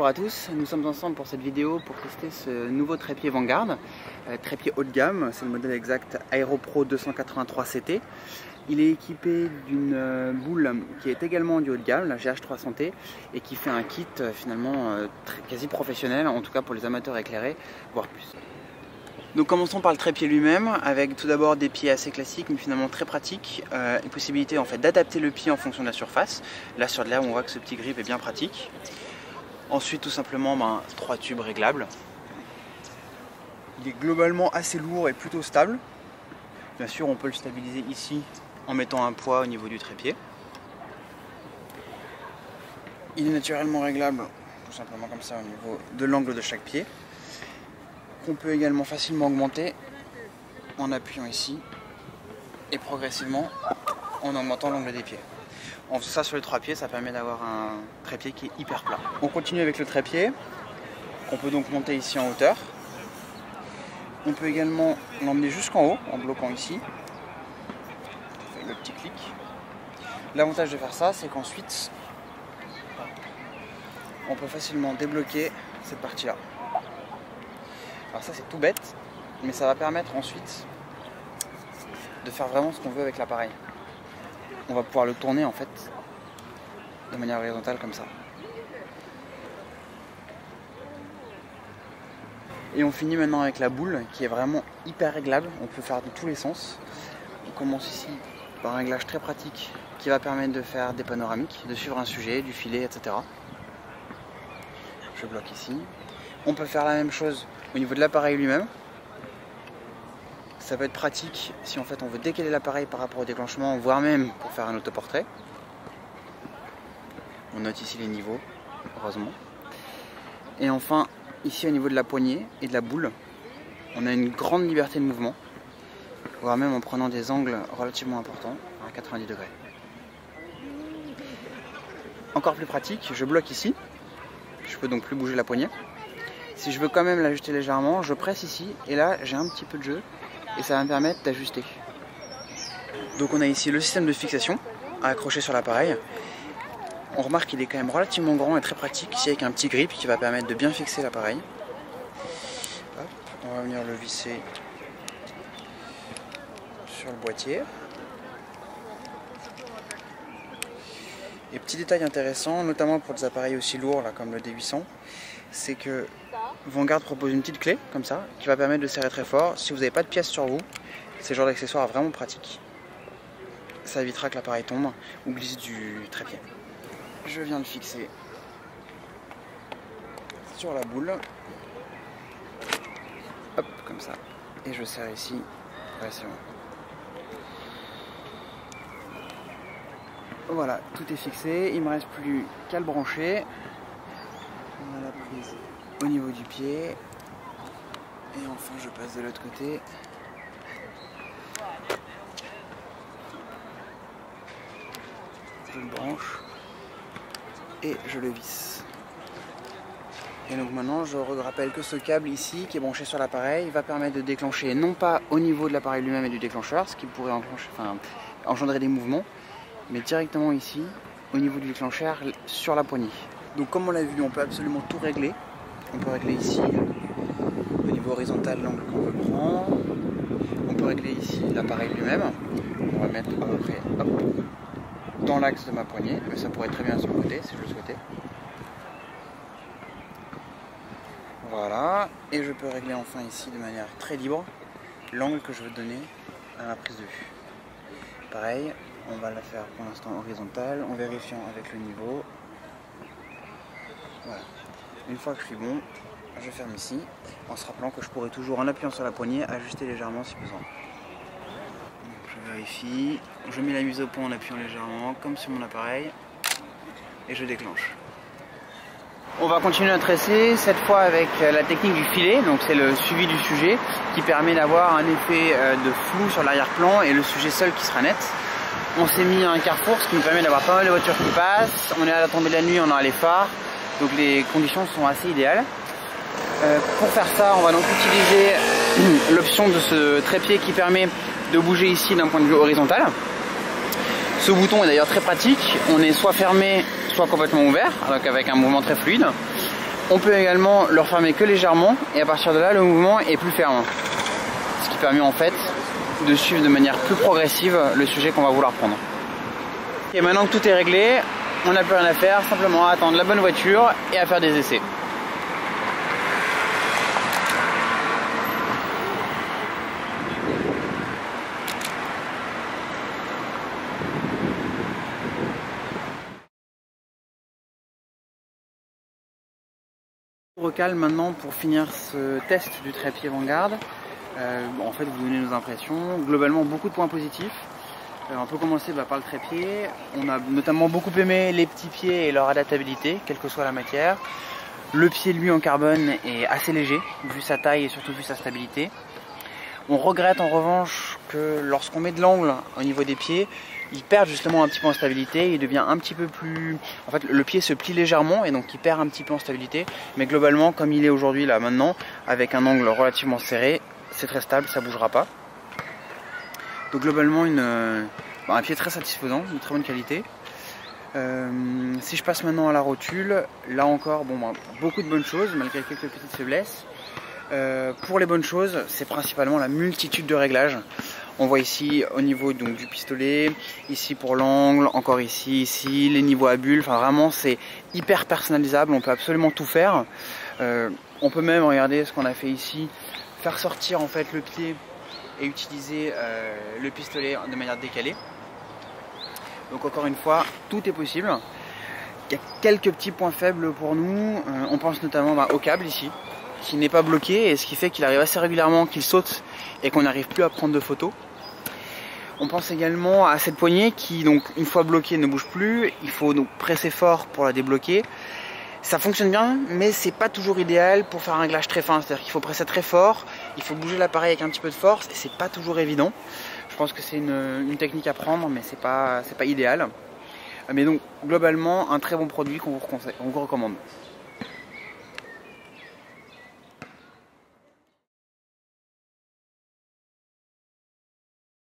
Bonjour à tous, nous sommes ensemble pour cette vidéo pour tester ce nouveau trépied Vanguard, trépied haut de gamme, c'est le modèle exact AeroPro 283 CT. Il est équipé d'une boule qui est également du haut de gamme, la GH300T, et qui fait un kit finalement quasi professionnel, en tout cas pour les amateurs éclairés, voire plus. Donc commençons par le trépied lui-même, avec tout d'abord des pieds assez classiques mais finalement très pratiques, une possibilité en fait d'adapter le pied en fonction de la surface. Là sur de l'air on voit que ce petit grip est bien pratique. Ensuite tout simplement 3 tubes réglables. Il est globalement assez lourd et plutôt stable. Bien sûr on peut le stabiliser ici en mettant un poids au niveau du trépied. Il est naturellement réglable tout simplement comme ça au niveau de l'angle de chaque pied. Qu'on peut également facilement augmenter en appuyant ici et progressivement en augmentant l'angle des pieds. En faisant ça sur les 3 pieds, ça permet d'avoir un trépied qui est hyper plat. On continue avec le trépied, qu'on peut donc monter ici en hauteur. On peut également l'emmener jusqu'en haut en bloquant ici. Le petit clic. L'avantage de faire ça, c'est qu'ensuite on peut facilement débloquer cette partie-là. Alors ça c'est tout bête, mais ça va permettre ensuite de faire vraiment ce qu'on veut avec l'appareil. On va pouvoir le tourner en fait de manière horizontale comme ça. Et on finit maintenant avec la boule qui est vraiment hyper réglable, on peut faire de tous les sens. On commence ici par un réglage très pratique qui va permettre de faire des panoramiques, de suivre un sujet, du filet, etc. Je bloque ici. On peut faire la même chose au niveau de l'appareil lui-même. Ça peut être pratique si en fait on veut décaler l'appareil par rapport au déclenchement, voire même pour faire un autoportrait. On note ici les niveaux, heureusement. Et enfin, ici au niveau de la poignée et de la boule, on a une grande liberté de mouvement, voire même en prenant des angles relativement importants, à 90 degrés. Encore plus pratique, je bloque ici. Je peux donc plus bouger la poignée. Si je veux quand même l'ajuster légèrement, je presse ici et là j'ai un petit peu de jeu et ça va me permettre d'ajuster. Donc on a ici le système de fixation à accrocher sur l'appareil. On remarque qu'il est quand même relativement grand et très pratique ici avec un petit grip qui va permettre de bien fixer l'appareil. On va venir le visser sur le boîtier. Et petit détail intéressant, notamment pour des appareils aussi lourds là, comme le D800, c'est que Vanguard propose une petite clé comme ça qui va permettre de serrer très fort. Si vous n'avez pas de pièces sur vous, c'est le genre d'accessoire vraiment pratique. Ça évitera que l'appareil tombe ou glisse du trépied. Je viens de fixer sur la boule. Hop, comme ça. Et je serre ici. Ouais, c'est bon. Voilà, tout est fixé. Il ne me reste plus qu'à le brancher. On a la prise au niveau du pied et enfin je passe de l'autre côté. Je le branche et je le visse. Et donc maintenant je rappelle que ce câble ici qui est branché sur l'appareil va permettre de déclencher non pas au niveau de l'appareil lui-même et du déclencheur, ce qui pourrait engendrer des mouvements, mais directement ici au niveau du déclencheur sur la poignée. Donc comme on l'a vu, on peut absolument tout régler. On peut régler ici au niveau horizontal l'angle qu'on veut prendre. On peut régler ici l'appareil lui-même. On va mettre à peu près dans l'axe de ma poignée, mais ça pourrait être très bien sur le côté si je le souhaitais. Voilà, et je peux régler enfin ici de manière très libre l'angle que je veux donner à ma prise de vue. Pareil, on va la faire pour l'instant horizontale en vérifiant avec le niveau. Voilà. Une fois que je suis bon, je ferme ici, en se rappelant que je pourrais toujours, en appuyant sur la poignée, ajuster légèrement si besoin. Donc je vérifie, je mets la mise au point en appuyant légèrement, comme sur mon appareil, et je déclenche. On va continuer à tresser, cette fois avec la technique du filet, donc c'est le suivi du sujet, qui permet d'avoir un effet de flou sur l'arrière-plan et le sujet seul qui sera net. On s'est mis à un carrefour, ce qui nous permet d'avoir pas mal de voitures qui passent, on est à la tombée de la nuit, on a les phares. Donc les conditions sont assez idéales. Pour faire ça, on va donc utiliser l'option de ce trépied qui permet de bouger ici d'un point de vue horizontal. Ce bouton est d'ailleurs très pratique. On est soit fermé, soit complètement ouvert, donc avec un mouvement très fluide. On peut également le refermer que légèrement et à partir de là le mouvement est plus ferme. Ce qui permet en fait de suivre de manière plus progressive le sujet qu'on va vouloir prendre. Et maintenant que tout est réglé, on n'a plus rien à faire, simplement à attendre la bonne voiture et à faire des essais. Recale maintenant pour finir ce test du trépied Vanguard. En fait, vous donnez nos impressions. Globalement, beaucoup de points positifs. On peut commencer par le trépied. On a notamment beaucoup aimé les petits pieds et leur adaptabilité, quelle que soit la matière. Le pied, lui, en carbone est assez léger, vu sa taille et surtout vu sa stabilité. On regrette en revanche que lorsqu'on met de l'angle au niveau des pieds, il perd justement un petit peu en stabilité, il devient un petit peu plus... En fait, le pied se plie légèrement et donc il perd un petit peu en stabilité. Mais globalement, comme il est aujourd'hui là maintenant, avec un angle relativement serré, c'est très stable, ça ne bougera pas. Donc globalement, un pied très satisfaisant, de très bonne qualité. Si je passe maintenant à la rotule, là encore, beaucoup de bonnes choses, malgré quelques petites faiblesses. Pour les bonnes choses, c'est principalement la multitude de réglages. On voit ici au niveau donc, du pistolet, ici pour l'angle, encore ici, les niveaux à bulles. Enfin vraiment c'est hyper personnalisable, on peut absolument tout faire. On peut même, regarder ce qu'on a fait ici, faire sortir en fait le pied et utiliser le pistolet de manière décalée. Donc encore une fois, tout est possible. Il y a quelques petits points faibles pour nous, on pense notamment au câble ici, qui n'est pas bloqué et ce qui fait qu'il arrive assez régulièrement qu'il saute et qu'on n'arrive plus à prendre de photos. On pense également à cette poignée qui, donc, une fois bloquée, ne bouge plus. Il faut donc presser fort pour la débloquer. Ça fonctionne bien, mais c'est pas toujours idéal pour faire un réglage très fin. C'est-à-dire qu'il faut presser très fort, il faut bouger l'appareil avec un petit peu de force et c'est pas toujours évident. Je pense que c'est une technique à prendre, mais c'est pas idéal. Mais donc, globalement, un très bon produit qu'on vous recommande.